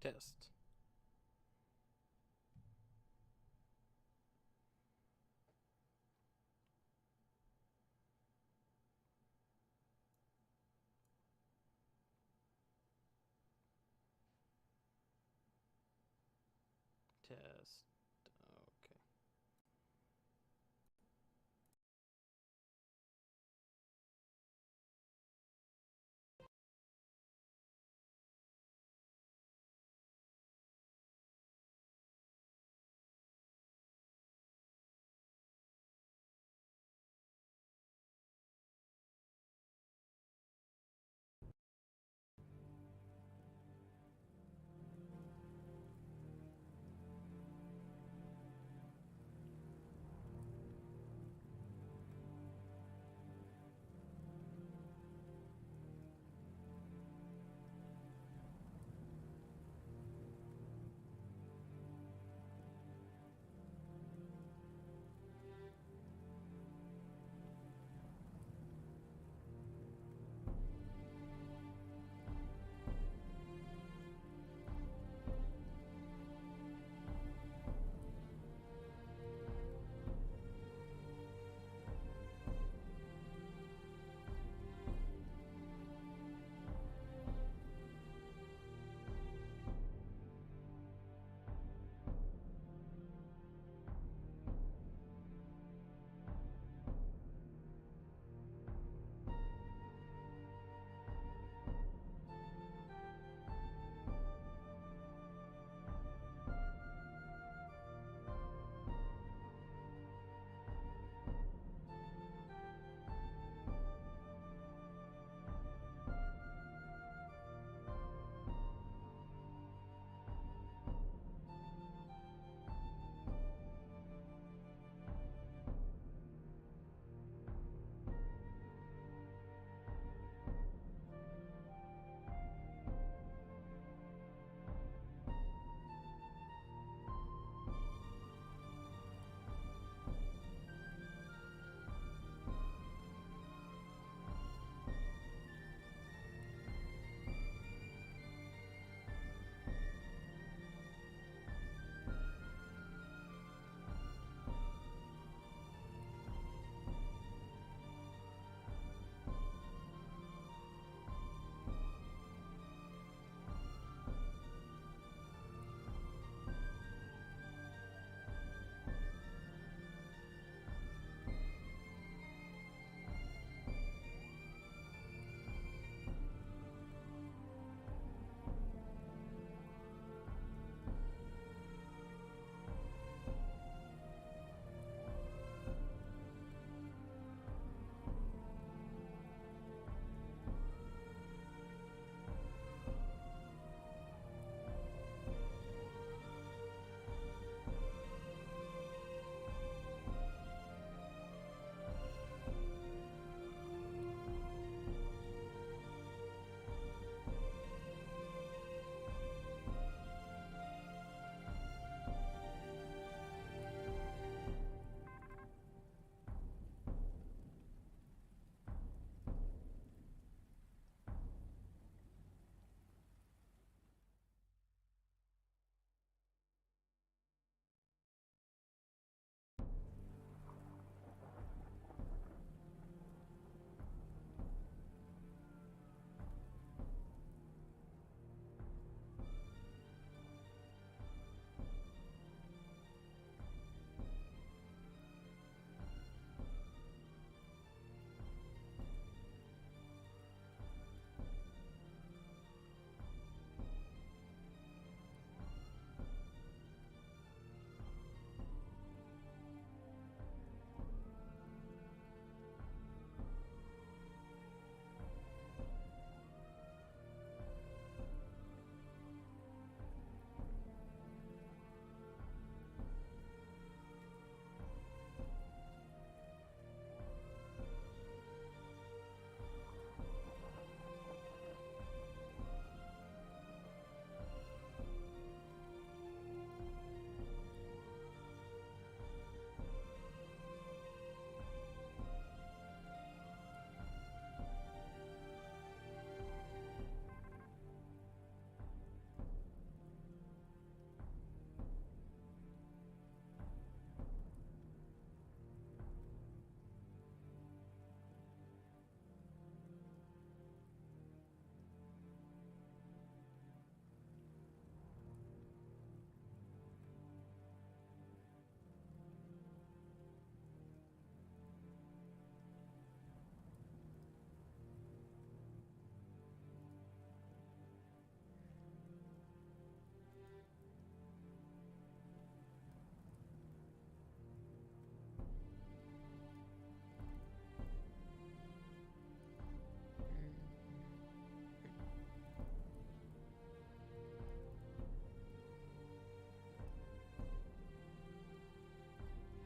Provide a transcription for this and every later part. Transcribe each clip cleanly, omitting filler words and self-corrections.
Test. Test. Okay.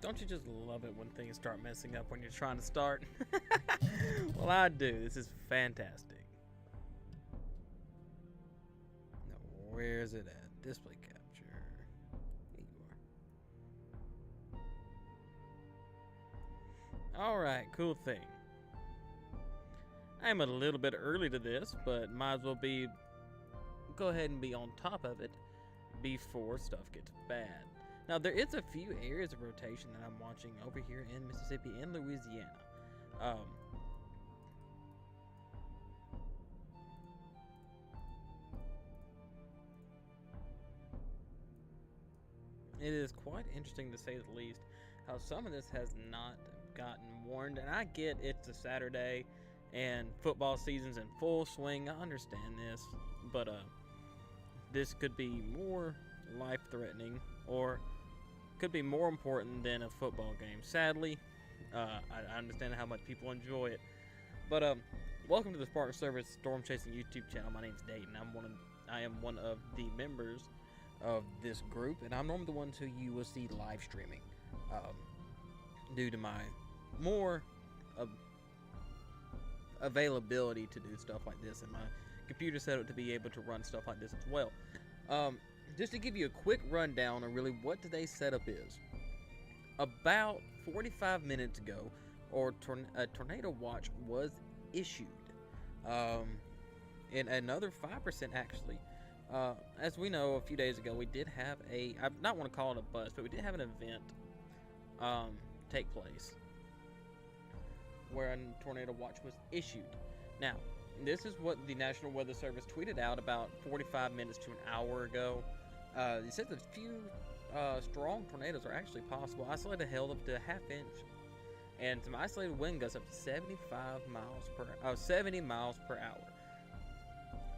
Don't you just love it when things start messing up when you're trying to start? Well, I do. This is fantastic. Now, where is it at? Display capture. Here you are. Alright, cool thing. I'm a little bit early to this, but might as well go ahead and be on top of it before stuff gets bad. Now, there is a few areas of rotation that I'm watching over here in Mississippi and Louisiana. It is quite interesting, to say the least, how some of this has not gotten warned. And I get it's a Saturday and football season's in full swing. I understand this, but this could be more life-threatening, or could be more important than a football game. Sadly, I understand how much people enjoy it. But welcome to the Spartan Service Storm Chasing YouTube channel. My name's Dayton. I am one of the members of this group, and I'm normally the ones who you will see live streaming. Due to my more availability to do stuff like this, and my computer set up to be able to run stuff like this as well. Just to give you a quick rundown of really what today's setup is. About 45 minutes ago, a tornado watch was issued. And another 5% actually. As we know, a few days ago, we did have I not want to call it a bust, but we did have an event take place where a tornado watch was issued. Now, this is what the National Weather Service tweeted out about 45 minutes to an hour ago. It says a few strong tornadoes are actually possible. Isolated hail up to a half inch, and some isolated wind gusts up to 70 miles per hour.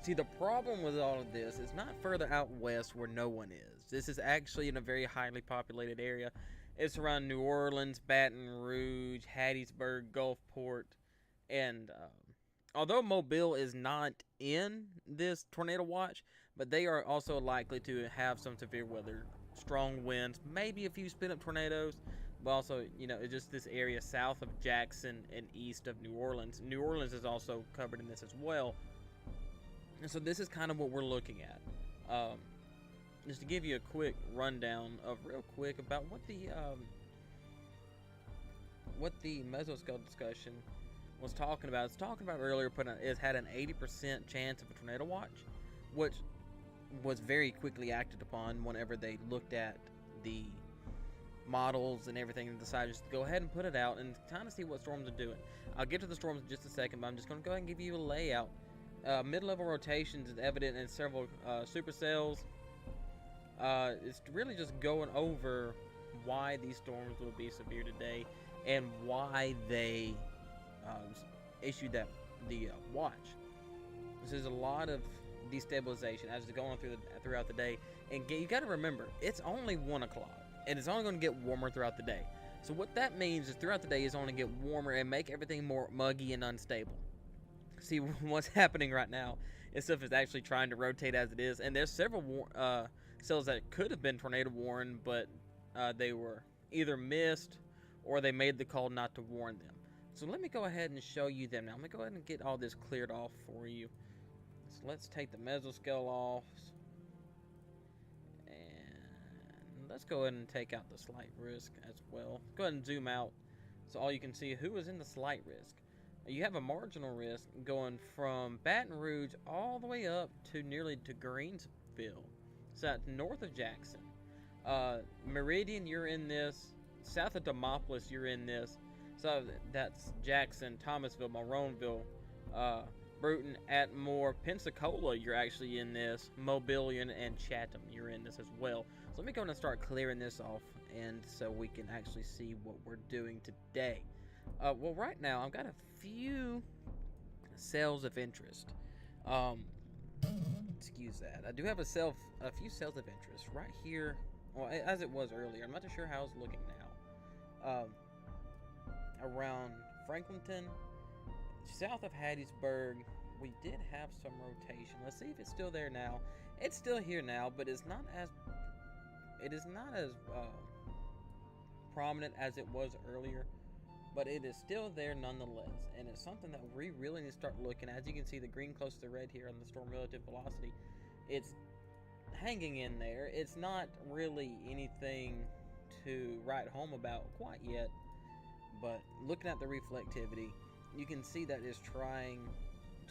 See, the problem with all of this is not further out west where no one is. This is actually in a very highly populated area. It's around New Orleans, Baton Rouge, Hattiesburg, Gulfport, and although Mobile is not in this tornado watch, but they are also likely to have some severe weather, strong winds, maybe a few spin-up tornadoes, but also, it's just this area south of Jackson and east of New Orleans. New Orleans is also covered in this as well. And so this is kind of what we're looking at. Just to give you a quick rundown of real quick about what the mesoscale discussion was talking about. It's talking about earlier, it had an 80% chance of a tornado watch, which was very quickly acted upon whenever they looked at the models and everything and decided just to go ahead and put it out and kind of see what storms are doing. I'll get to the storms in just a second, but I'm just going to go ahead and give you a layout. Mid-level rotations is evident in several supercells. It's really just going over why these storms will be severe today and why they issued the watch. There's a lot of destabilization as it's going throughout the day, and you got to remember, it's only 1 o'clock, and it's only going to get warmer throughout the day. So what that means is throughout the day is only get warmer and make everything more muggy and unstable. See, what's happening right now is stuff is actually trying to rotate as it is, and there's several cells that could have been tornado warned, but they were either missed or they made the call not to warn them. So let me go ahead and show you them now. I'm going to go ahead and get all this cleared off for you. So let's take the mesoscale off, and let's go ahead and take out the slight risk as well. Go ahead and zoom out so all you can see who is in the slight risk. You have a marginal risk going from Baton Rouge all the way up to nearly to Greensville. So that's north of Jackson. Meridian, you're in this. South of Demopolis, you're in this. So that's Jackson, Thomasville, Monroeville, Bruton, Atmore, Pensacola, you're actually in this. Mobilian and Chatham, you're in this as well. So let me go and start clearing this off, and so we can actually see what we're doing today. Well, right now I've got a few cells of interest. Excuse that. I do have a few cells of interest right here. Well, as it was earlier. I'm not too sure how it's looking now. Around Franklinton, south of Hattiesburg, we did have some rotation. Let's see if it's still there now. It's still here now, but it is not as prominent as it was earlier, but it is still there nonetheless, and it's something that we really need to start looking at. As you can see, the green close to the red here on the storm relative velocity, it's hanging in there. It's not really anything to write home about quite yet, but looking at the reflectivity, you can see that it's trying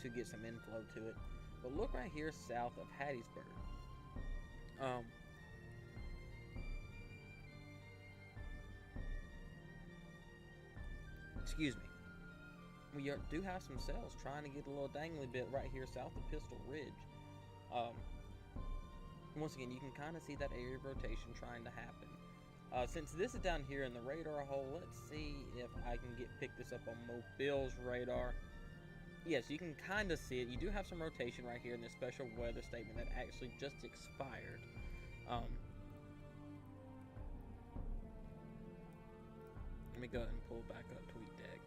to get some inflow to it. But look right here south of Hattiesburg. Excuse me. We do have some cells trying to get a little dangly bit right here south of Pistol Ridge. Once again, you can kind of see that area of rotation trying to happen. Since this is down here in the radar hole, let's see if I can pick this up on Mobile's radar. Yes, you can kind of see it. You do have some rotation right here in this special weather statement that actually just expired. Let me go ahead and pull back up TweetDeck.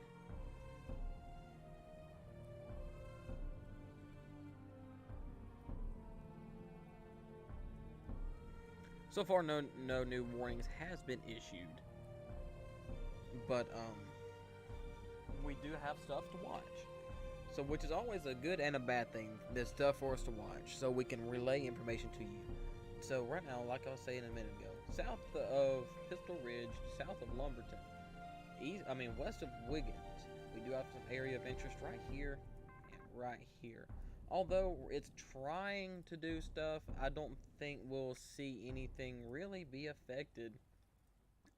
So far, no new warnings has been issued, but we do have stuff to watch. So, which is always a good and a bad thing. There's stuff for us to watch, so we can relay information to you. So right now, like I was saying a minute ago, south of Pistol Ridge, south of Lumberton, west of Wiggins, we do have some area of interest right here and right here. Although it's trying to do stuff, I don't think we'll see anything really be affected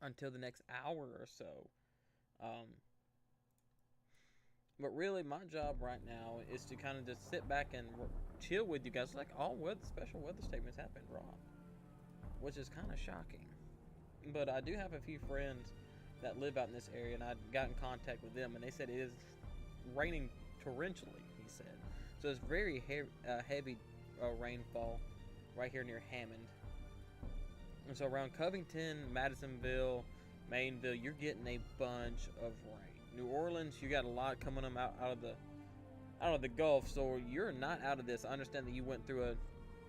until the next hour or so. But really, my job right now is to kind of just sit back and chill with you guys. Like all special weather statements have been wrong, which is kind of shocking. But I do have a few friends that live out in this area, and I got in contact with them, and they said it is raining torrentially. He said so. It's very heavy rainfall right here near Hammond, and so around Covington, Madisonville, Mainville, you're getting a bunch of rain. New Orleans, you got a lot coming out of the Gulf, so you're not out of this. I understand that you went through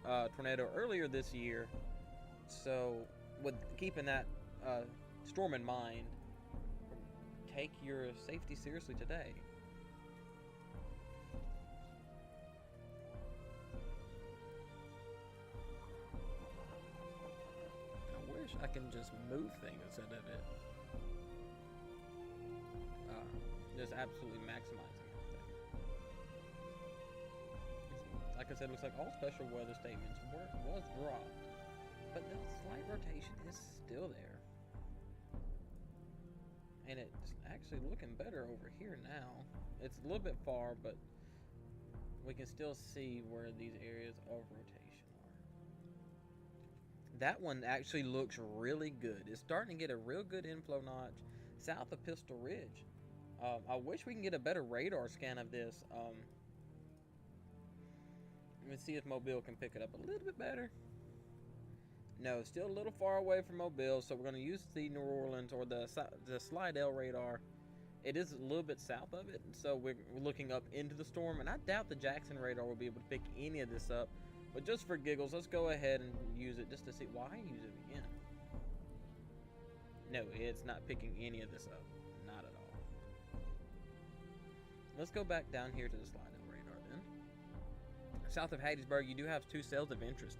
a tornado earlier this year, so with keeping that storm in mind, take your safety seriously today. I wish I can just move things instead of it. Just absolutely maximizing everything. Like I said, it looks like all special weather statements was dropped, but the slight rotation is still there, and it's actually looking better over here now. It's a little bit far, but we can still see where these areas of rotation are. That one actually looks really good. It's starting to get a real good inflow notch south of Pistol Ridge. I wish we can get a better radar scan of this. Let me see if Mobile can pick it up a little bit better. No, still a little far away from Mobile, so we're going to use the New Orleans or the Slidell radar. It is a little bit south of it, so we're looking up into the storm, and I doubt the Jackson radar will be able to pick any of this up. But just for giggles, let's go ahead and use it just to see. Why use it again? No, it's not picking any of this up. Not at all. Let's go back down here to the Slidell radar then. South of Hattiesburg, you do have two cells of interest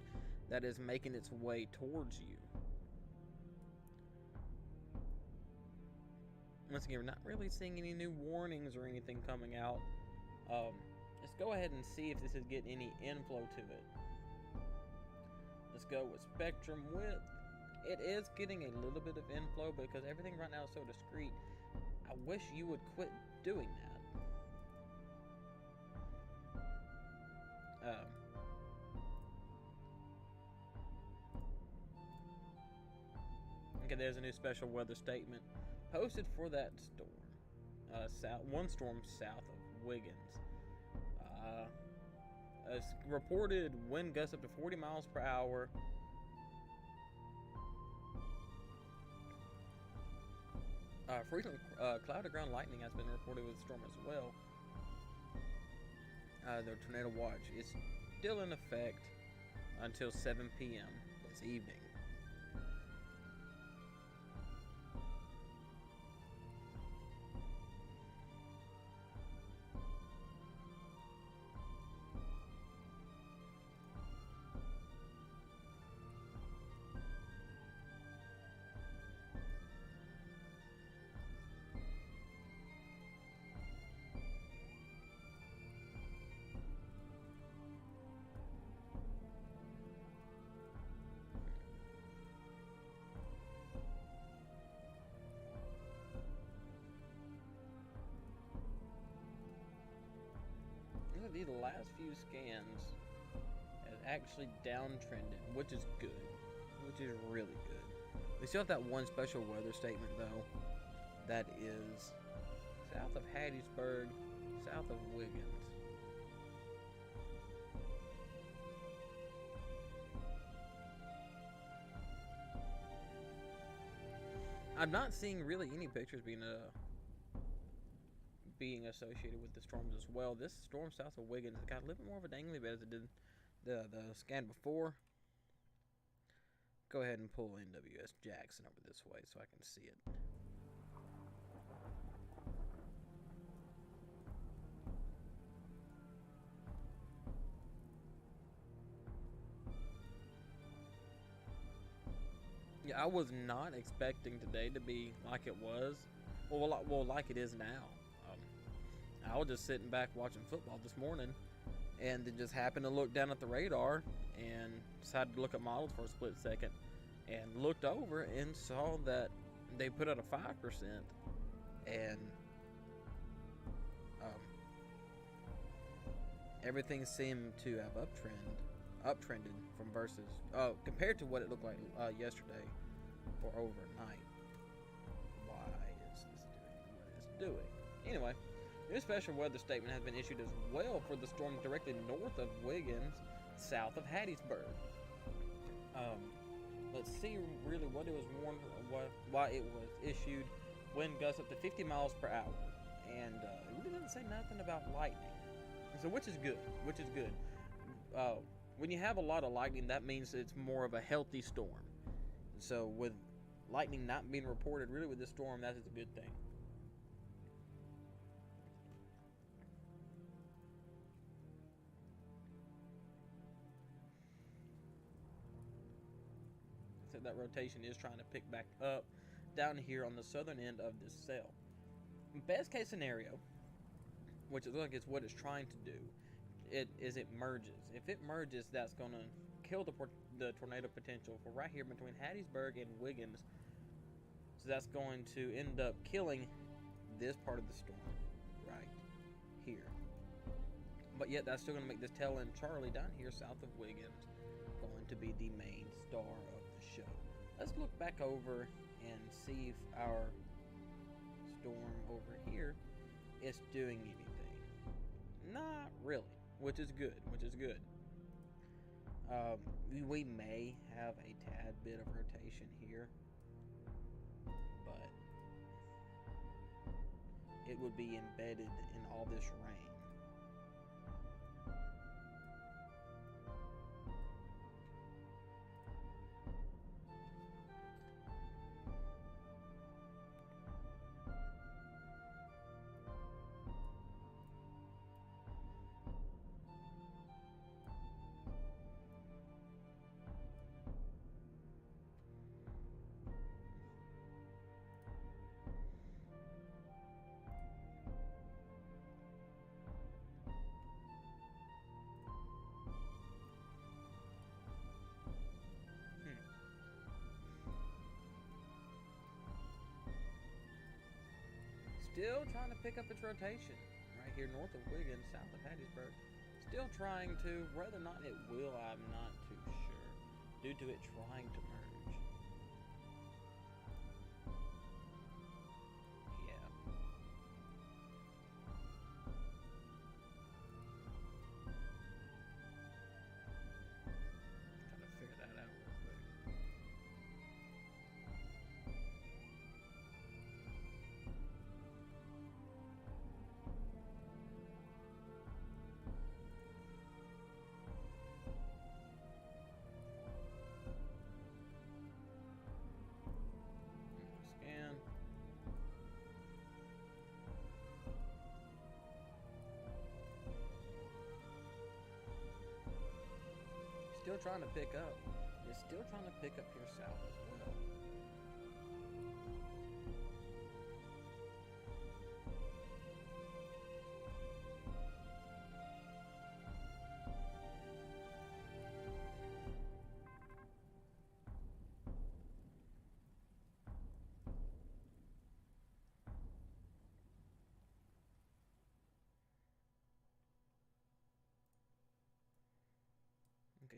that is making its way towards you. Once again, we're not really seeing any new warnings or anything coming out. Let's go ahead and see if this is getting any inflow to it. Let's go with spectrum width. It is getting a little bit of inflow because everything right now is so discreet. I wish you would quit doing that. Okay, there's a new special weather statement posted for that storm. One storm south of Wiggins. It's reported wind gusts up to 40 miles per hour. Frequent cloud to ground lightning has been reported with the storm as well. The tornado watch is still in effect until 7 p.m. this evening. see the last few scans has actually downtrended, which is good. Which is really good. We still have that one special weather statement though. That is south of Hattiesburg, south of Wiggins. I'm not seeing really any pictures being associated with the storms as well. This storm south of Wiggins got a little bit more of a dangly bit as it did the scan before. Go ahead and pull NWS Jackson over this way so I can see it. Yeah, I was not expecting today to be like it was. Well, like it is now. I was just sitting back watching football this morning, and then just happened to look down at the radar and decided to look at models for a split second, and looked over and saw that they put out a 5%, and everything seemed to have uptrended from versus compared to what it looked like yesterday or overnight. Why is this doing what it's doing? Anyway, a new special weather statement has been issued as well for the storm directly north of Wiggins, south of Hattiesburg. Let's see really what it was warned, why it was issued. Wind gusts up to 50 miles per hour, and it really doesn't say nothing about lightning. So which is good. When you have a lot of lightning, that means it's more of a healthy storm. So with lightning not being reported really with this storm, that is a good thing. So that rotation is trying to pick back up down here on the southern end of this cell. Best case scenario, which it looks like it's what it's trying to do, it merges. If it merges, that's going to kill the tornado potential for right here between Hattiesburg and Wiggins. So that's going to end up killing this part of the storm right here. But yet that's still going to make this tail end Charlie down here south of Wiggins going to be the main star of the show. Let's look back over and see if our storm over here is doing anything. Not really, which is good. We may have a tad bit of rotation here, but it would be embedded in all this rain. Still trying to pick up its rotation right here north of Wiggins, south of Hattiesburg. Still trying to. Whether or not it will, I'm not too sure. Due to it trying to merge. Yeah. Trying to figure that out real quick. Scan. Still trying to pick up. It's still trying to pick up here south as well.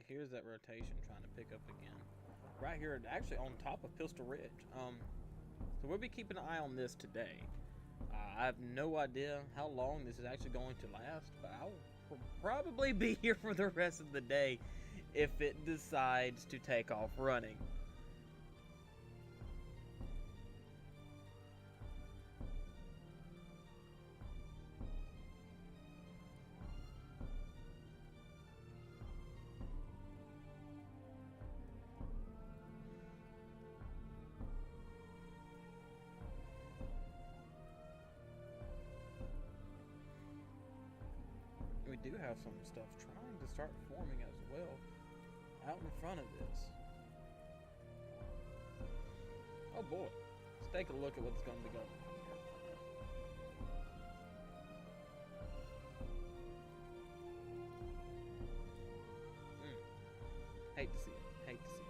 here's that rotation trying to pick up again. Right here, actually on top of Pistol Ridge. So we'll be keeping an eye on this today. I have no idea how long this is actually going to last, but I will probably be here for the rest of the day if it decides to take off running. We do have some stuff trying to start forming as well out in front of this. Oh boy, let's take a look at what's going to be going on here. Hate to see it. Hate to see it.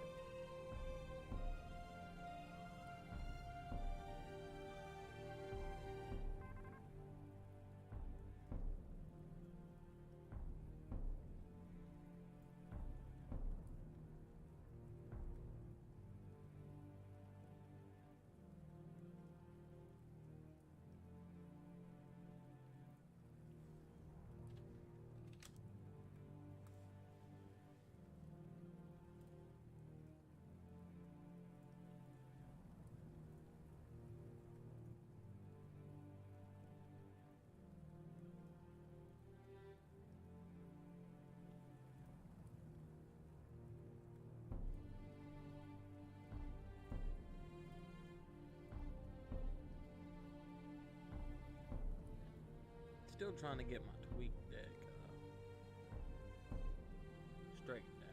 Still trying to get my tweak deck straightened out.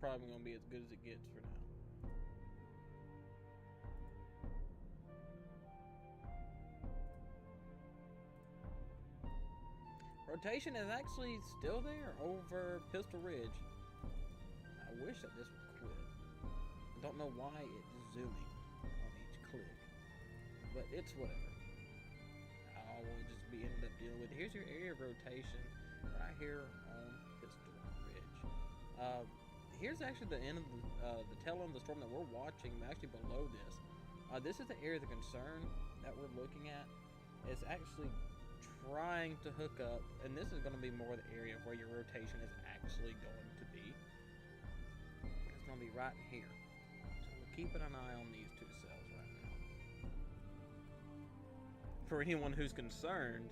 Probably gonna be as good as it gets for now. Rotation is actually still there over Pistol Ridge. I wish that this would quit. I don't know why it's zooming on each click, but it's whatever. I will just be ended up dealing with it. Here's your area of rotation right here on Pistol Ridge. Here's actually the end of the tail end of the storm that we're watching. Actually below this, this is the area of the concern that we're looking at. It's actually trying to hook up, and this is going to be more the area where your rotation is actually going to be. It's going to be right here. So we're keeping an eye on these two cells right now. For anyone who's concerned,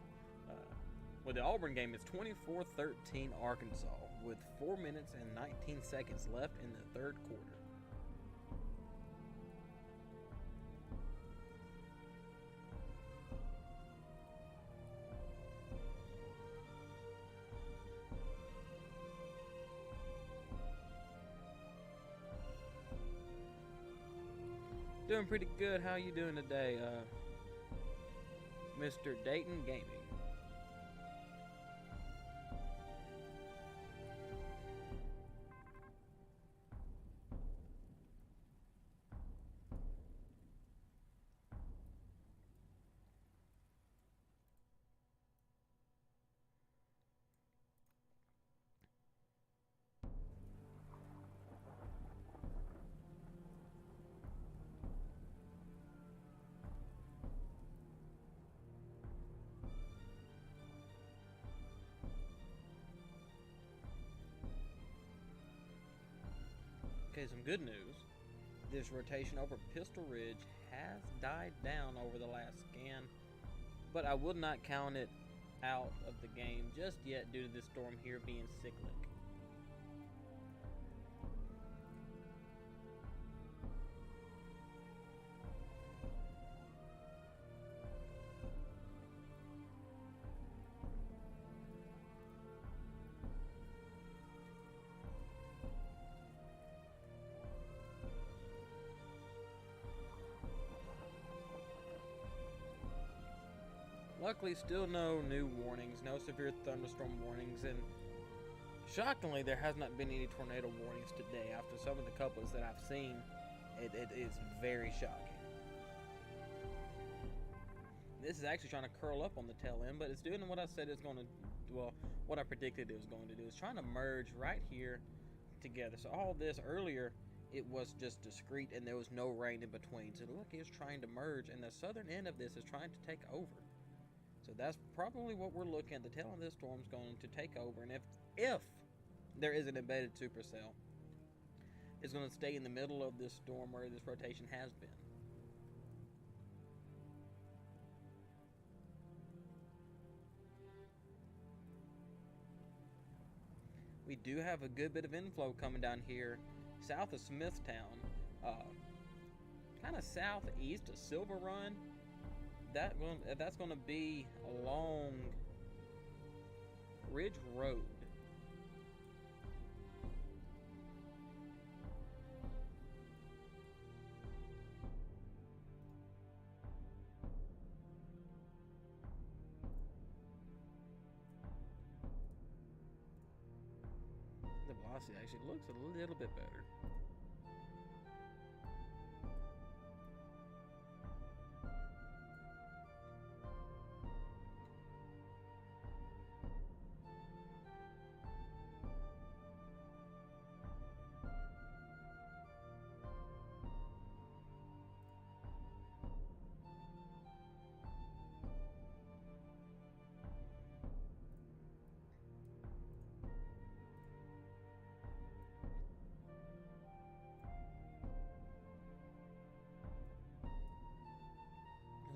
well, the Auburn game is 24-13 Arkansas, with 4 minutes and 19 seconds left in the third quarter. Doing pretty good. How you doing today, Mr. Dayton Gaming? Okay, some good news. This rotation over Pistol Ridge has died down over the last scan, but I would not count it out of the game just yet due to this storm here being cyclic. Luckily, still no new warnings, no severe thunderstorm warnings, and shockingly, there has not been any tornado warnings today. After some of the couples that I've seen, it is very shocking. This is actually trying to curl up on the tail end, but it's doing what I said it's going to, well, what I predicted it was going to do. It's trying to merge right here together. So all this earlier, it was just discrete and there was no rain in between. So look, it's trying to merge, and the southern end of this is trying to take over. So that's probably what we're looking at. The tail end of this storm is going to take over, and if there is an embedded supercell, it's going to stay in the middle of this storm where this rotation has been. We do have a good bit of inflow coming down here south of Smithtown, kind of southeast of Silver Run. That's going to be along Ridge Road. The velocity actually looks a little bit better.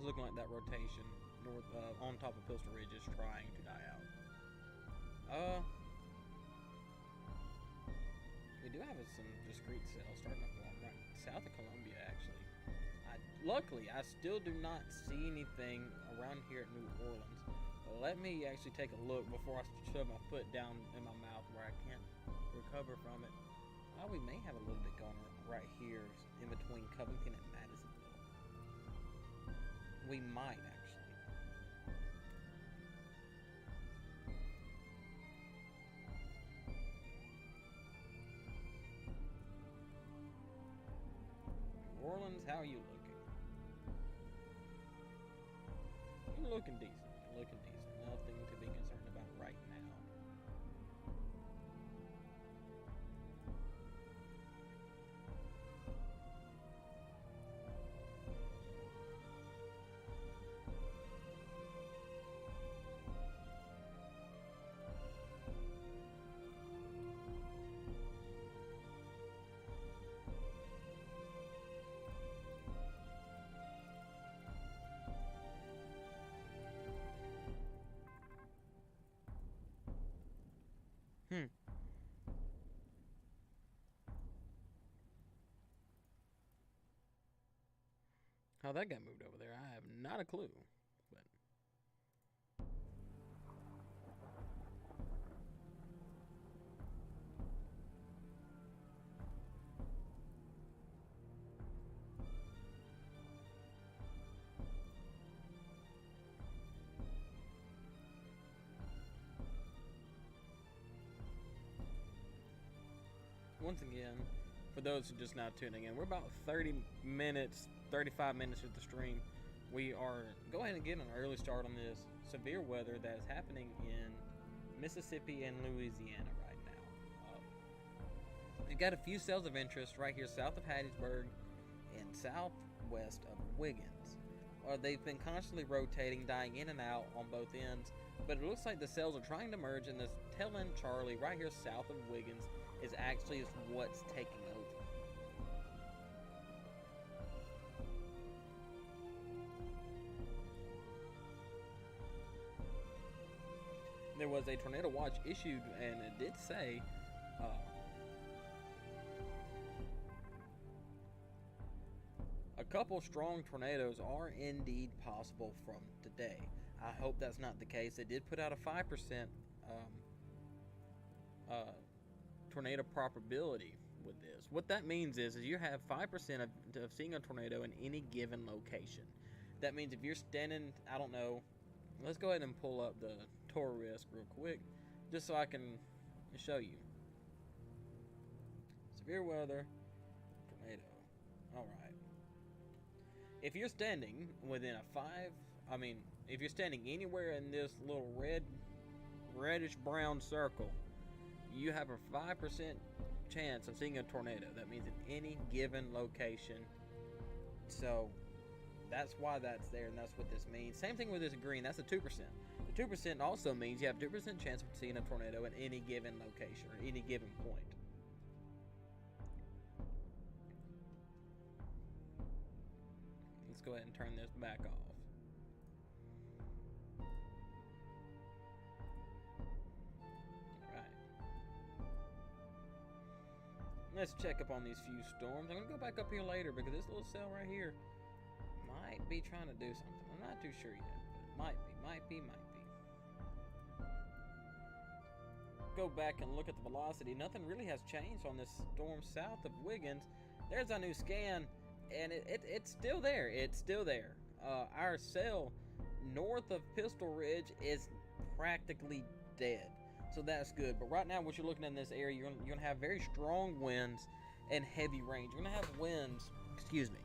It's looking like that rotation north on top of Pistol Ridge is trying to die out. We do have some discrete cells starting to form right south of Columbia, actually. Luckily, I still do not see anything around here at New Orleans. But let me actually take a look before I shove my foot down in my mouth where I can't recover from it. We may have a little bit going on right here in between Covington and Madisonville. We might, actually. New Orleans, how are you looking? You're looking decent. You're looking decent. Nothing to be concerned about right now. How that got moved over there, I have not a clue. But once again, for those who are just now tuning in, we're about 30 minutes, 35 minutes with the stream. We are going to get an early start on this severe weather that is happening in Mississippi and Louisiana right now. We've got a few cells of interest right here south of Hattiesburg and southwest of Wiggins. They've been constantly rotating, dying in and out on both ends, but it looks like the cells are trying to merge, and this tail end Charlie right here south of Wiggins is actually what's taking over. There was a tornado watch issued, and it did say a couple strong tornadoes are indeed possible from today. I hope that's not the case. They did put out a 5% tornado probability with this. What that means is you have 5% of seeing a tornado in any given location. That means if you're standing, I don't know, let's go ahead and pull up the tour risk real quick, just so I can show you. Severe weather, tornado. All right. If you're standing within a if you're standing anywhere in this little reddish brown circle, you have a 5% chance of seeing a tornado. That means in any given location. So that's why that's there, and that's what this means. Same thing with this green. That's a 2%. The 2% also means you have 2% chance of seeing a tornado at any given location or any given point. Let's go ahead and turn this back off. Alright. Let's check up on these few storms. I'm going to go back up here later because this little cell right here might be trying to do something. I'm not too sure yet, but might be. Go back and look at the velocity. Nothing really has changed on this storm south of Wiggins. There's our new scan, and it's still there. It's still there. Our cell north of Pistol Ridge is practically dead, so that's good. But right now, what you're looking at in this area, you're gonna have very strong winds and heavy rain. You're gonna have winds. Excuse me.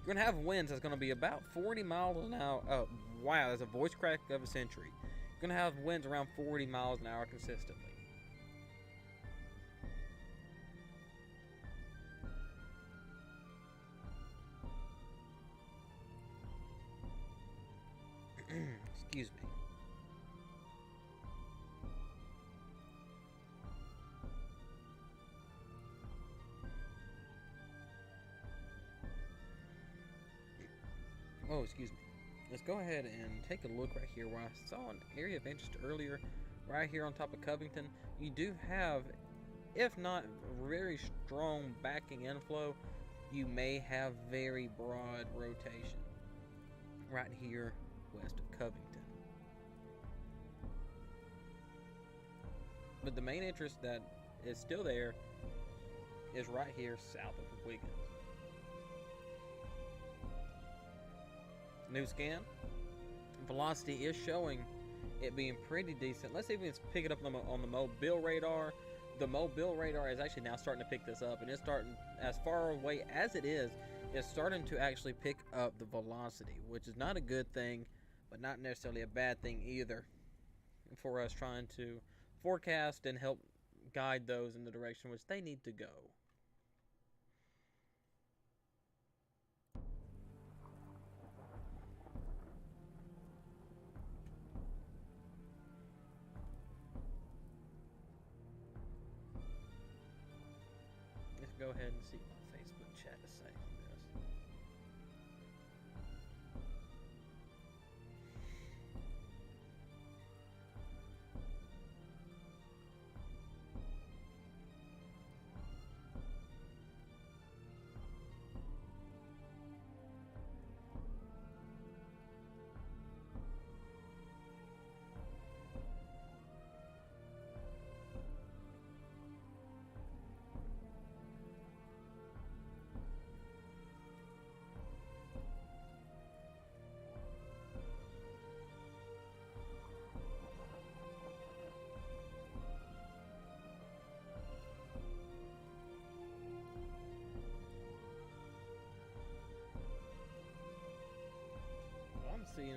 You're gonna have winds that's gonna be about 40 miles an hour. Oh, wow, that's a voice crack of a century. You're gonna have winds around 40 miles an hour consistently. Excuse me. Oh, excuse me. Let's go ahead and take a look right here where I saw an area of interest earlier. Right here on top of Covington, you do have, if not very strong backing inflow, you may have very broad rotation right here west of Covington. But the main interest that is still there is right here south of Wiggins. New scan. Velocity is showing it being pretty decent. Let's see if we can pick it up on the mobile radar. The mobile radar is actually now starting to pick this up, and it's starting, as far away as it is, it's starting to actually pick up the velocity, which is not a good thing, but not necessarily a bad thing either for us trying to forecast and help guide those in the direction which they need to go. Let's go ahead and see what my Facebook chat is saying on this.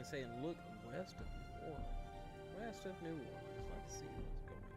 Saying look west of New Orleans. West of New Orleans. Let's see what's going on.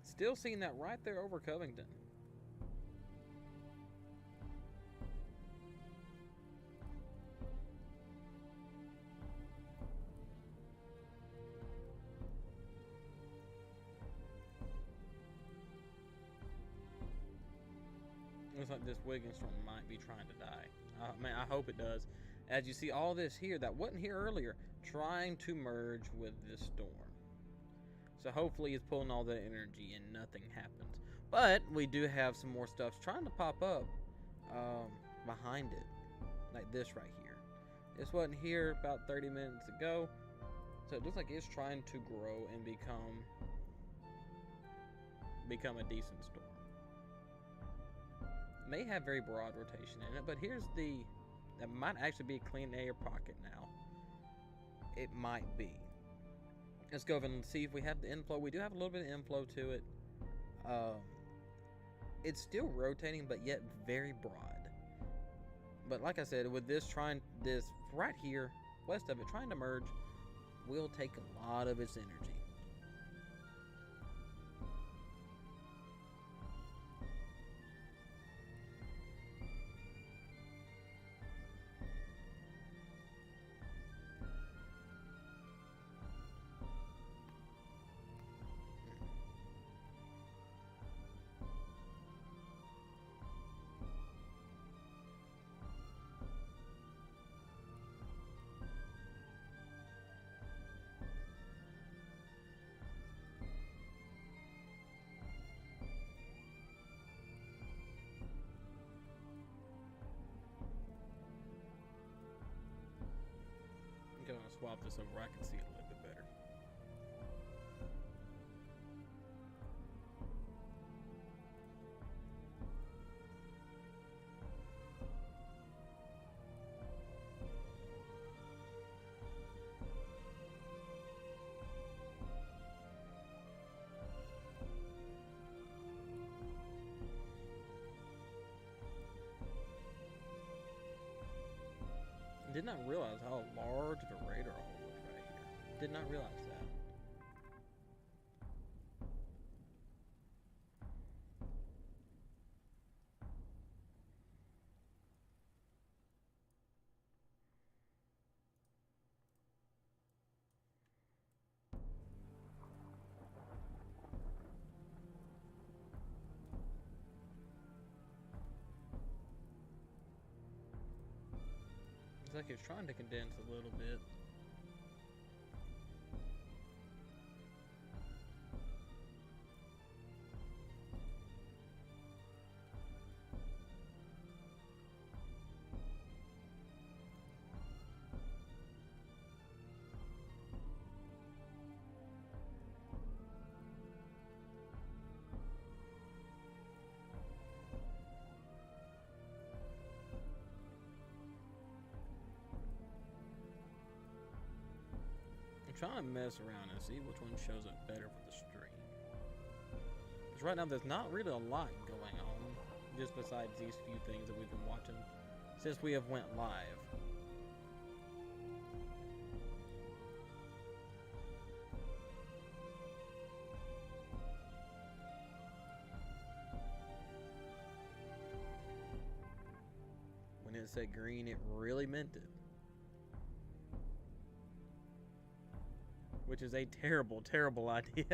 Still seeing that right there over Covington. Looks like this Wiggins storm might be trying to die. Man, I hope it does. As you see all this here that wasn't here earlier, trying to merge with this storm. So hopefully it's pulling all that energy and nothing happens. But we do have some more stuff trying to pop up behind it. Like this right here. This wasn't here about 30 minutes ago. So it looks like it's trying to grow and become a decent storm. May have very broad rotation in it, but here's that might actually be a clean air pocket now. It might be. Let's go over and see if we have the inflow. We do have a little bit of inflow to it. It's still rotating, but yet very broad. But like I said, with this right here, west of it, trying to merge, will take a lot of its energy. I'm gonna swap this over where I can see it a little bit better. Did not realize how large of a radar hole was right here. Did not realize that. It's like it's trying to condense a little bit. Trying to mess around and see which one shows up better for the stream. Because right now there's not really a lot going on, just besides these few things that we've been watching since we have went live. When it said green, it really meant it. Which is a terrible, terrible idea.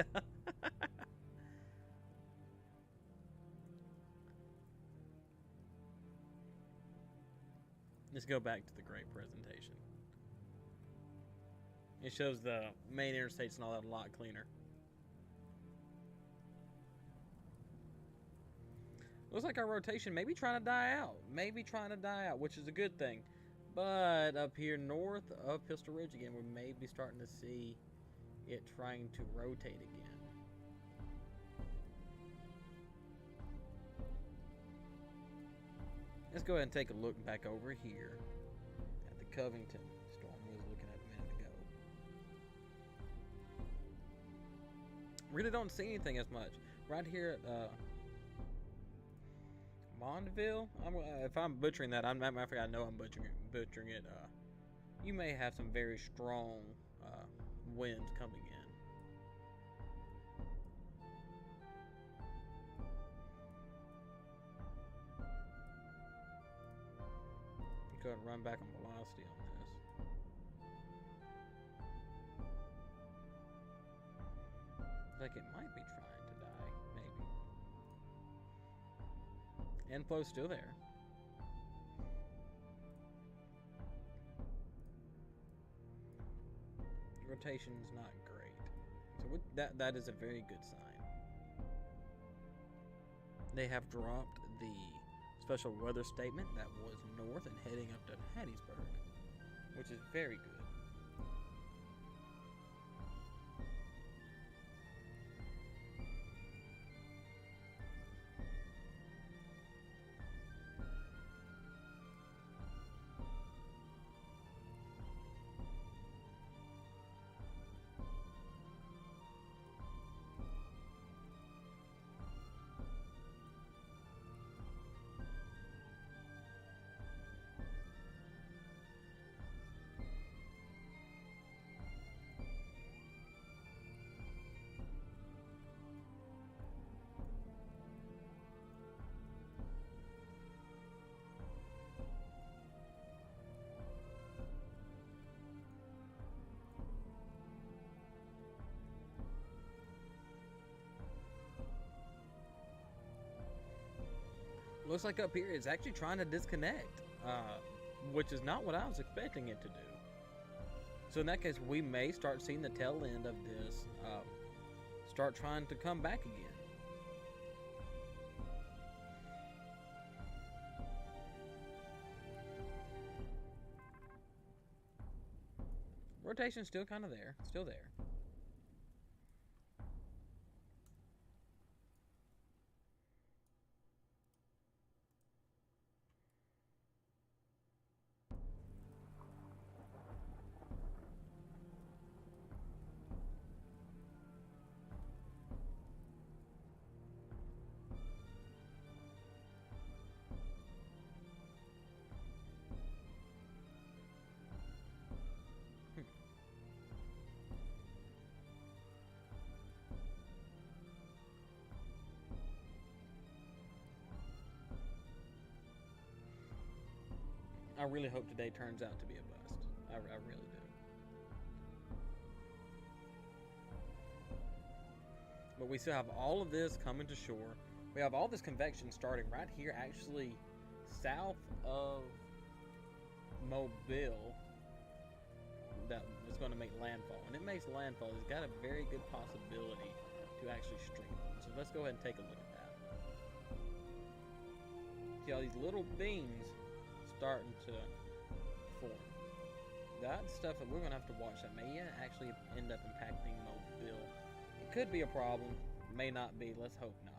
Let's go back to the great presentation. It shows the main interstates and all that a lot cleaner. Looks like our rotation may be trying to die out. Maybe trying to die out, which is a good thing. But up here north of Pistol Ridge again, we may be starting to see it trying to rotate again. Let's go ahead and take a look back over here at the Covington storm we was looking at a minute ago. Really don't see anything as much. Right here at Mondville, if I'm butchering that, I know I'm butchering it. You may have some very strong winds coming in. Go ahead and run back on velocity on this. Like it might be trying to die, maybe. Inflow's still there. Rotation's not great. So that is a very good sign. They have dropped the special weather statement that was north and heading up to Hattiesburg, which is very good. Looks like up here it's actually trying to disconnect, which is not what I was expecting it to do. So in that case, we may start seeing the tail end of this start trying to come back again. Rotation's still kind of there, still there. I really hope today turns out to be a bust. I really do. But we still have all of this coming to shore. We have all this convection starting right here, actually south of Mobile, that is going to make landfall. When it makes landfall, it's got a very good possibility to actually strengthen. So let's go ahead and take a look at that. See all these little beams starting to form. That's stuff that we're going to have to watch. That may actually end up impacting Mobile. It could be a problem, may not be. Let's hope not.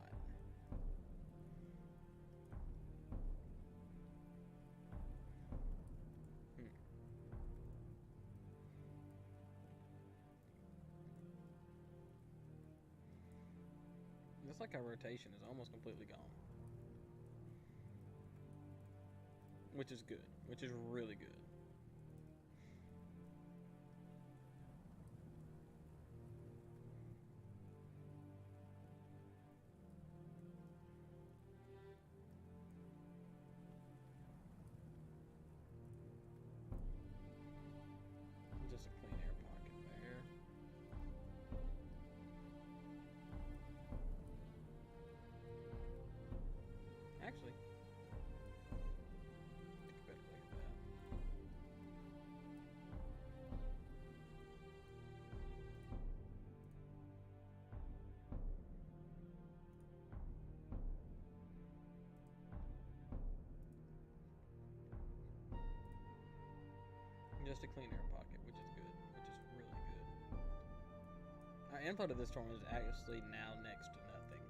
Looks like our rotation is almost completely gone. Which is good. Which is really good. Just a clean air pocket there. Actually, take a better look at that. Just a clean air pocket, which is good, which is really good. Our inflow to this storm is actually now next to nothing.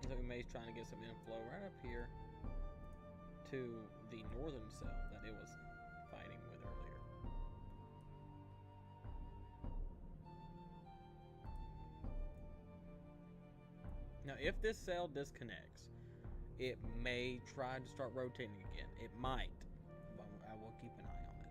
So we may trying to get some inflow right up here to the northern cell that it was fighting with earlier. Now, if this cell disconnects, it may try to start rotating again. It might. I will keep an eye on it.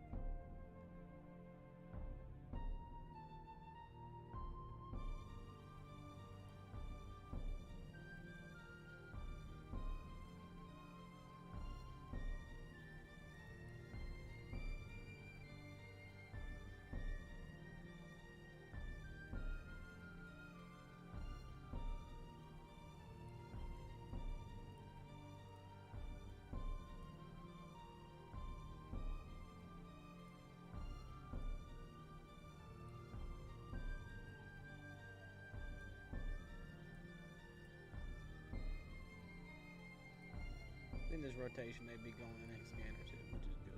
in this rotation, they'd be going the next scan or two, which is good.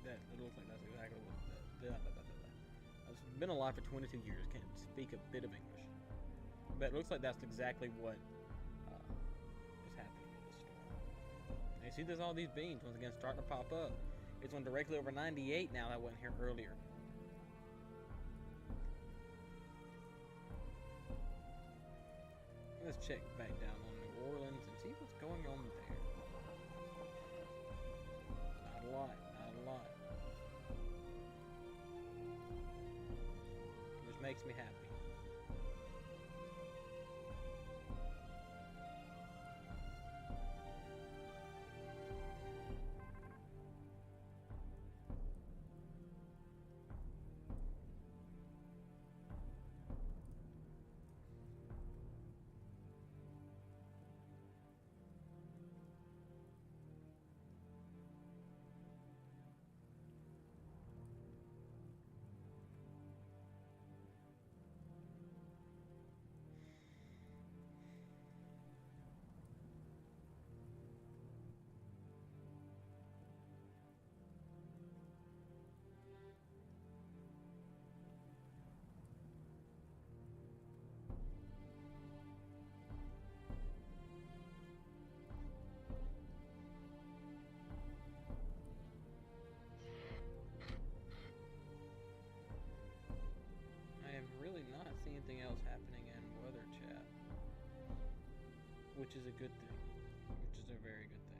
It looks like that's exactly what. I've been alive for 22 years. Can't speak a bit of English, but it looks like that's exactly what is happening with this storm. And you see, there's all these beams once again starting to pop up. It's on directly over 98 now. That wasn't here earlier. Let's check back down on New Orleans and see what's going on there. Not a lot. Not a lot. Which makes me happy. Really not see anything else happening in weather chat, which is a good thing, which is a very good thing.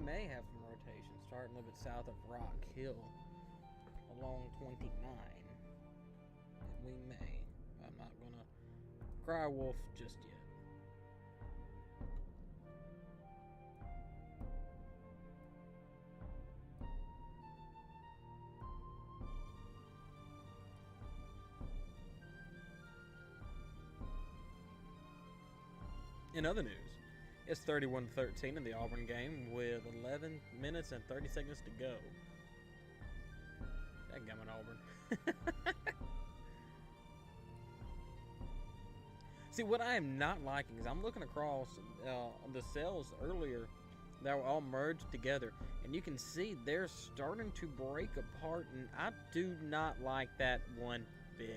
May have some rotation starting a little bit south of Rock Hill along 29. And we may. I'm not gonna cry wolf just yet. In other news, it's 31-13 in the Auburn game with 11 minutes and 30 seconds to go. Dadgummit, Auburn. See, what I am not liking is I'm looking across the cells earlier that were all merged together, and you can see they're starting to break apart, and I do not like that one bit.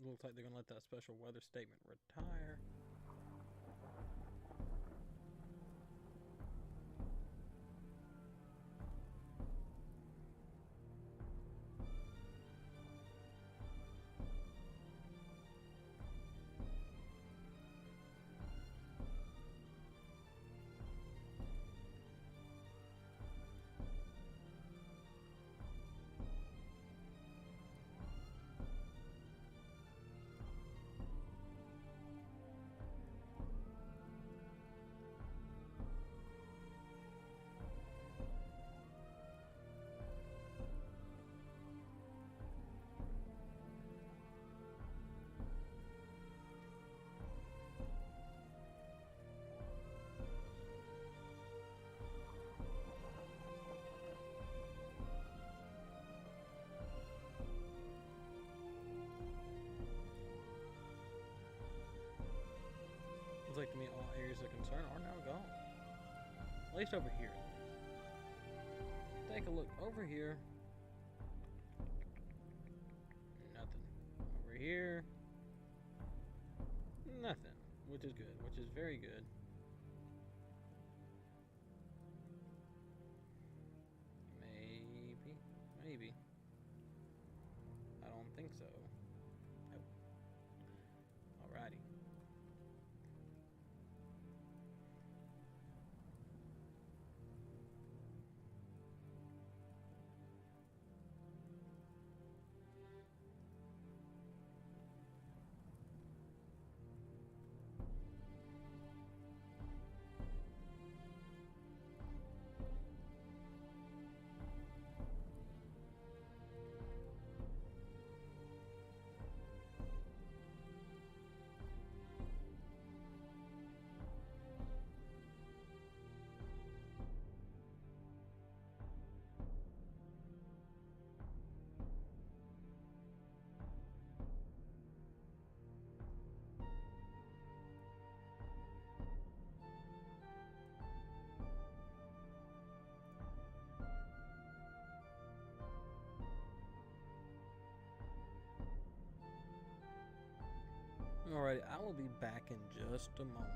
Looks like they're gonna let that special weather statement retire. Looks like to me all areas of concern are now gone. At least over here. Take a look over here. Nothing. Over here. Nothing. Which is good. Which is very good. Maybe. Maybe. I don't think so. Nope. Alrighty. Alright, I will be back in just a moment.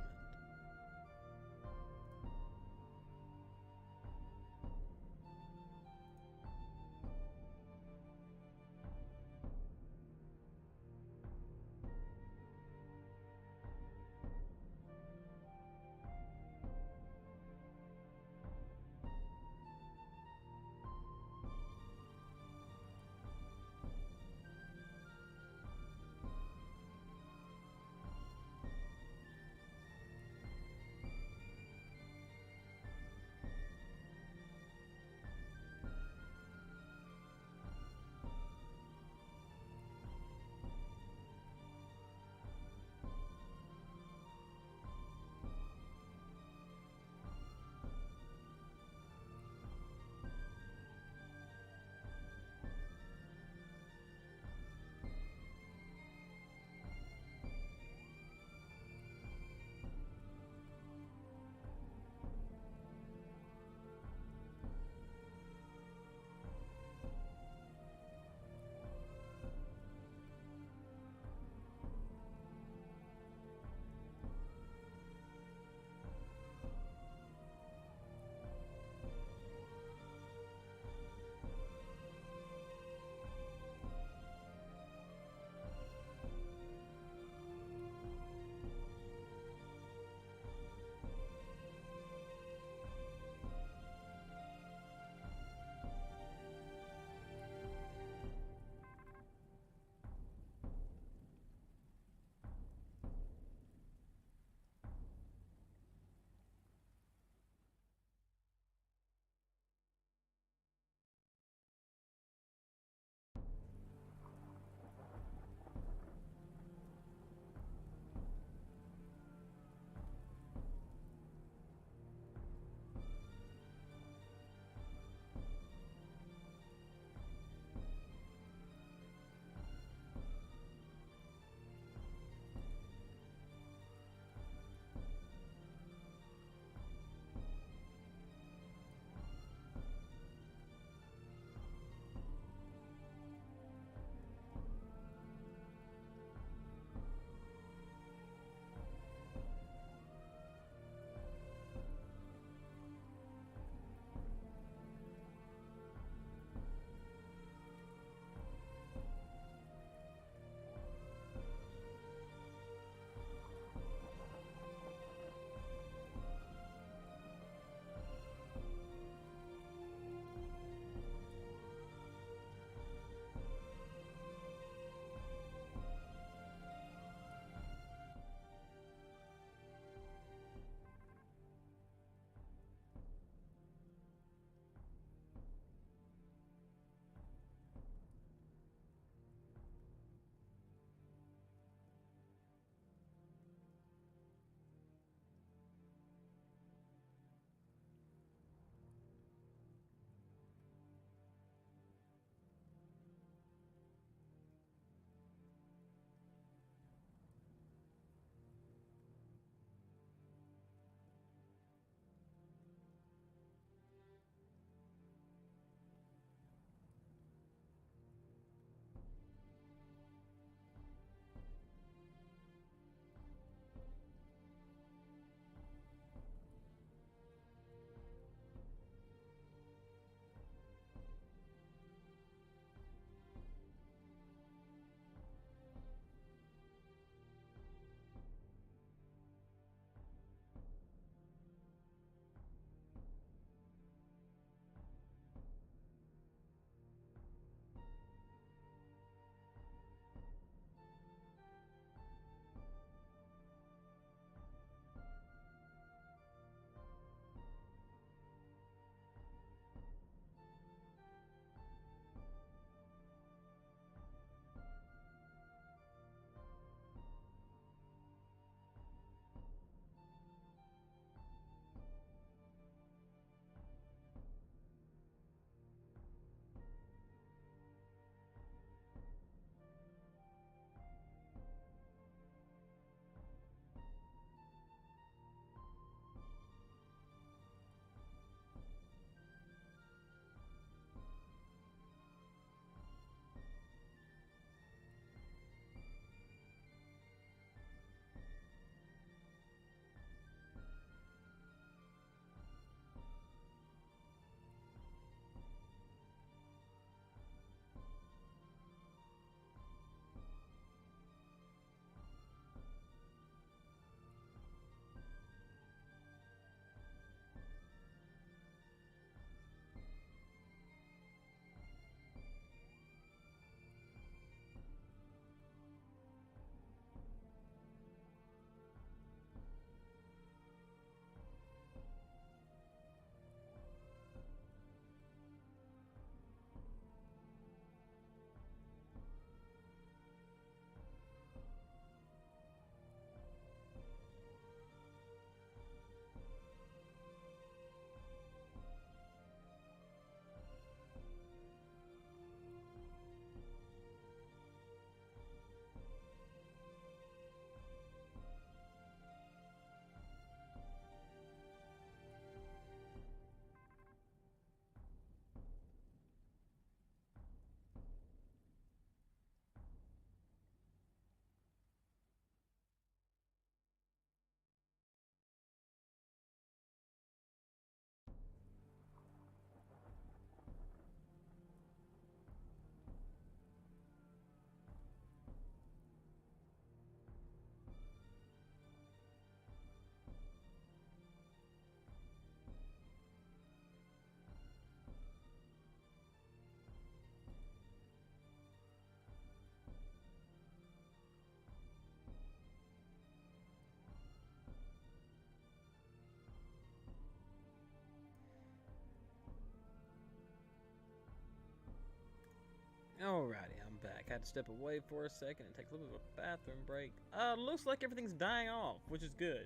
Alrighty, I'm back. I had to step away for a second and take a little bit of a bathroom break. Looks like everything's dying off, which is good.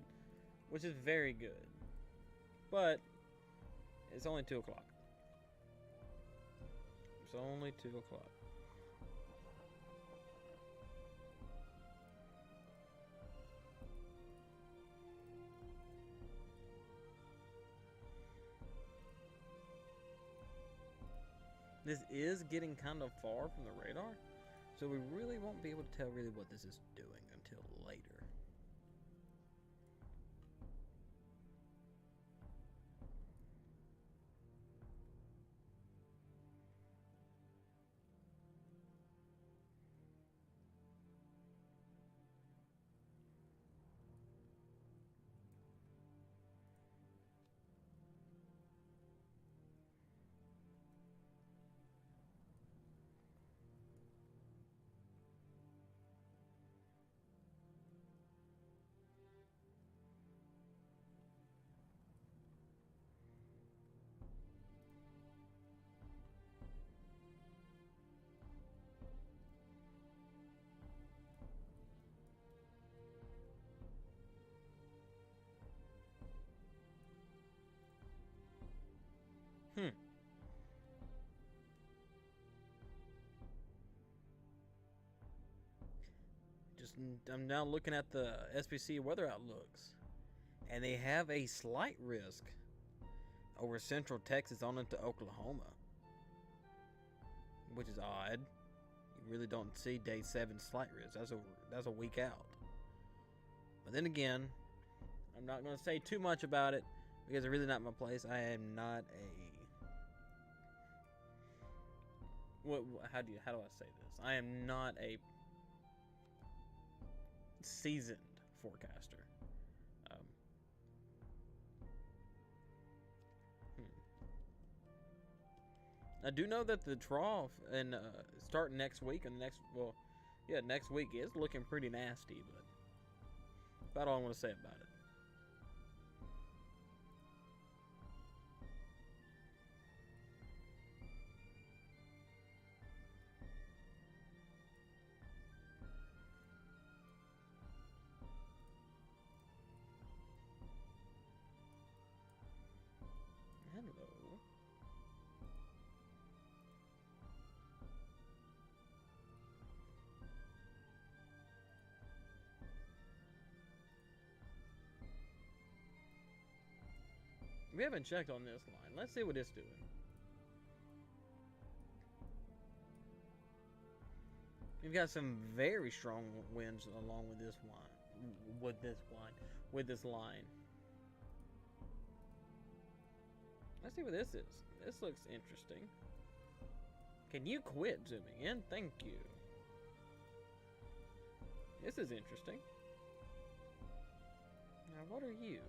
Which is very good. But, it's only 2 o'clock. It's only 2 o'clock. This is getting kind of far from the radar, so we really won't be able to tell really what this is doing until later. I'm now looking at the SPC weather outlooks, and they have a slight risk over central Texas on into Oklahoma, which is odd. You really don't see day 7 slight risk. That's a week out. But then again, I'm not going to say too much about it because it's really not my place. I am not a how do I say this? I am not a seasoned forecaster. I do know that the trough and starting next week and next week is looking pretty nasty, but about all I want to say about it. Hello. We haven't checked on this line. Let's see what it's doing. We've got some very strong winds along with this line. Let's see what this is. This looks interesting. Can you quit zooming in? Thank you. This is interesting. Now, what are you?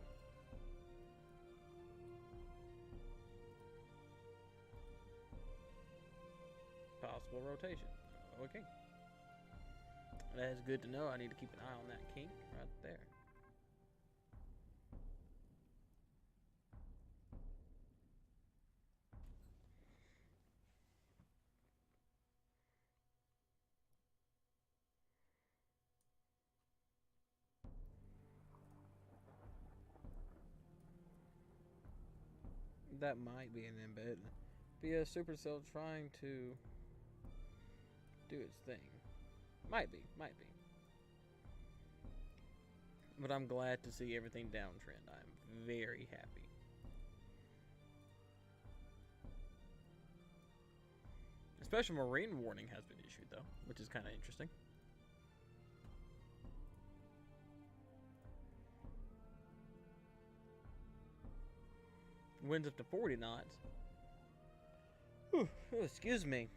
Possible rotation. Okay. That is good to know. I need to keep an eye on that kink right there. That might be an embed. Be a supercell trying to do its thing. Might be. But I'm glad to see everything downtrend. I'm very happy. A special marine warning has been issued though, which is kind of interesting. Winds up to 40 knots. Whew, oh, excuse me.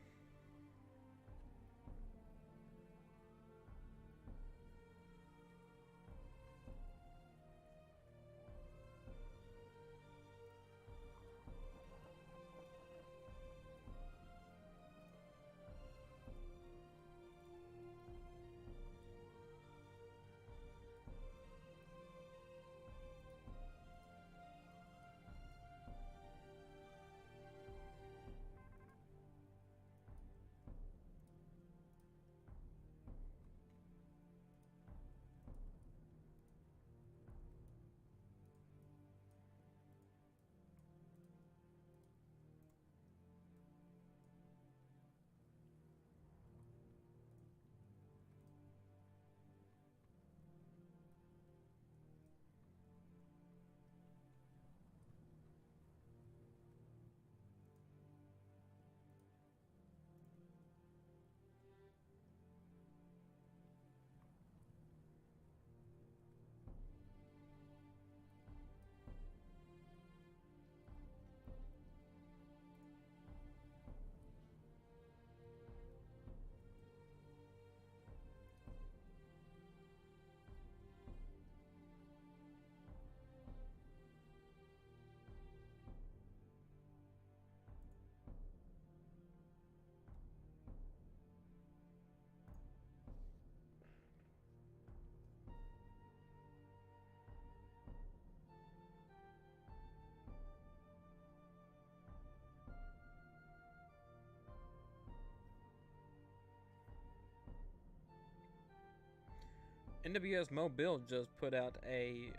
NWS Mobile just put out a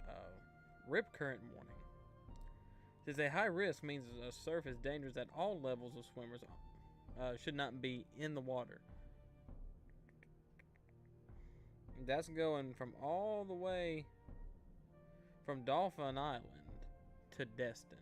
rip current warning. It says a high risk means a surf is dangerous at all levels of swimmers should not be in the water. That's going from all the way from Dolphin Island to Destin.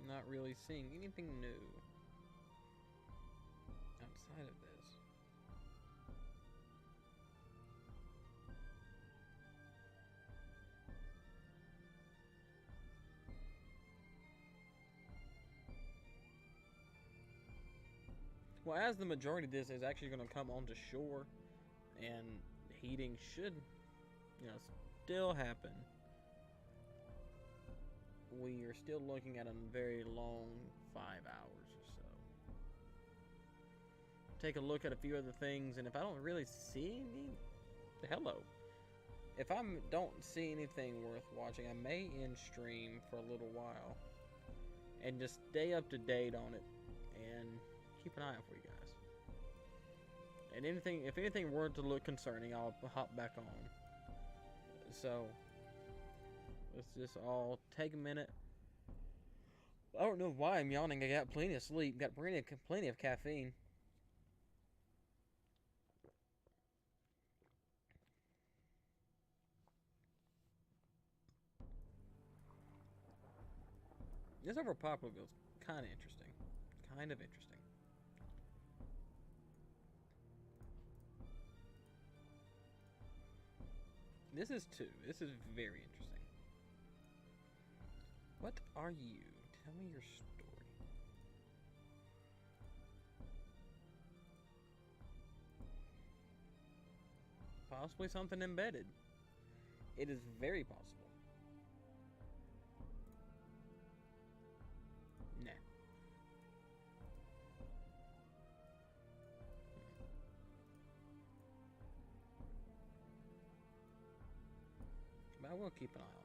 Not really seeing anything new outside of this. Well, as the majority of this is actually going to come onto shore, and heating should, still happen, we are still looking at a very long 5 hours or so. Take a look at a few other things, and if I don't really see any, hello. If I don't see anything worth watching, I may end stream for a little while and just stay up to date on it and keep an eye out for you guys. And if anything were to look concerning, I'll hop back on. So let's just all take a minute. I don't know why I'm yawning. I got plenty of sleep. Got plenty of caffeine. This over Poplarville is kind of interesting. Kind of interesting. This is two. This is very interesting. What are you? Tell me your story. Possibly something embedded. It is very possible. Nah. But I will keep an eye on that.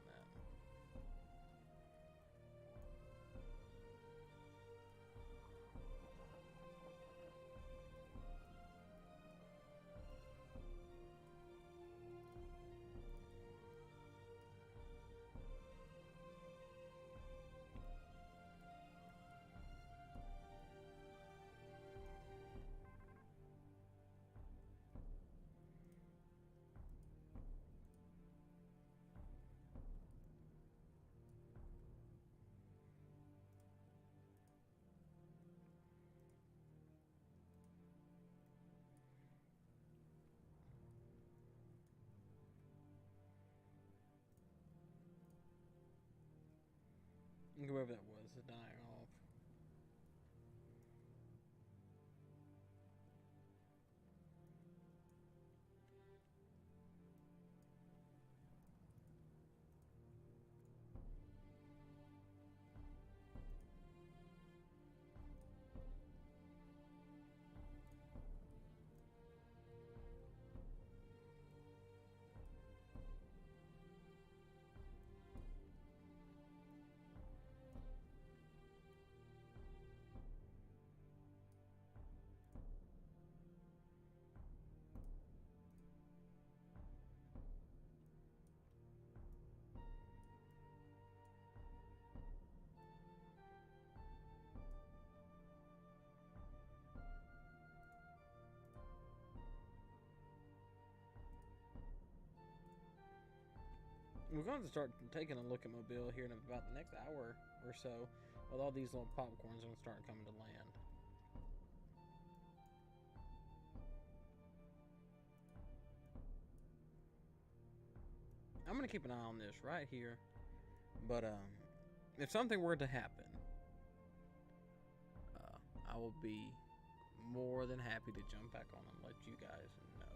Whoever that was is dying off. We're going to start taking a look at Mobile here in about the next hour or so, with all these little popcorns going to start coming to land. I'm going to keep an eye on this right here, but if something were to happen, I will be more than happy to jump back on and let you guys know.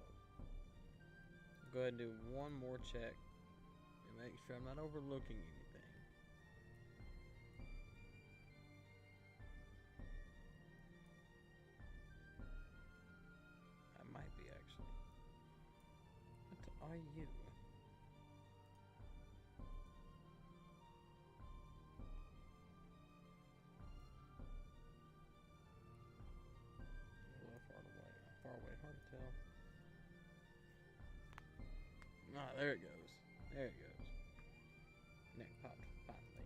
Go ahead and do one more check. Make sure I'm not overlooking anything. are you? A little far away. Far away, hard to tell. Ah, there it goes. There it goes. Neck popped finally.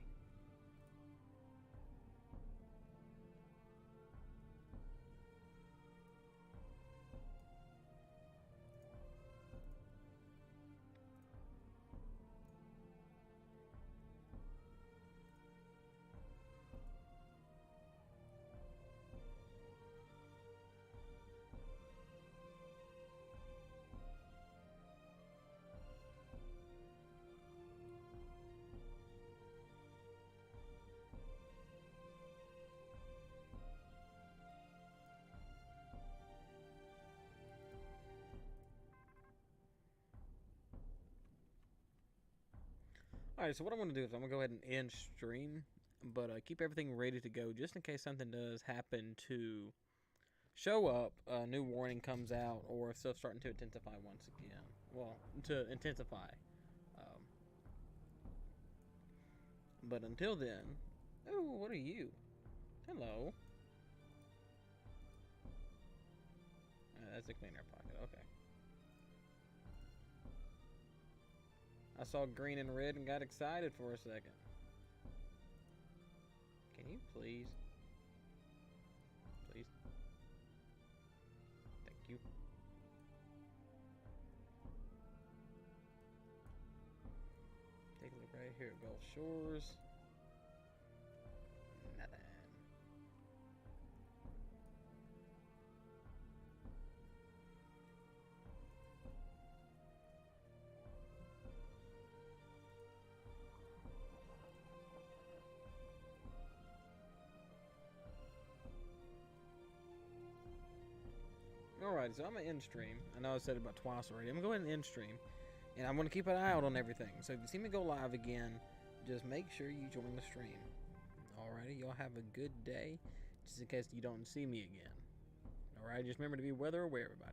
Alright, so what I'm going to do is I'm going to go ahead and end stream, but keep everything ready to go just in case something does happen to show up, a new warning comes out, or if stuff's starting to intensify once again. Well, to intensify. Um, but until then, oh, what are you? Hello. That's a cleaner pocket, okay. I saw green and red and got excited for a second. Can you please? Please. Thank you. Take a look right here at Gulf Shores. Nothing. Alright, so I'm going to end stream. I know I said it about twice already. I'm going to go ahead and end stream. And I'm going to keep an eye out on everything. So if you see me go live again, just make sure you join the stream. Alrighty, y'all have a good day. Just in case you don't see me again. Alright, just remember to be weather aware, everybody.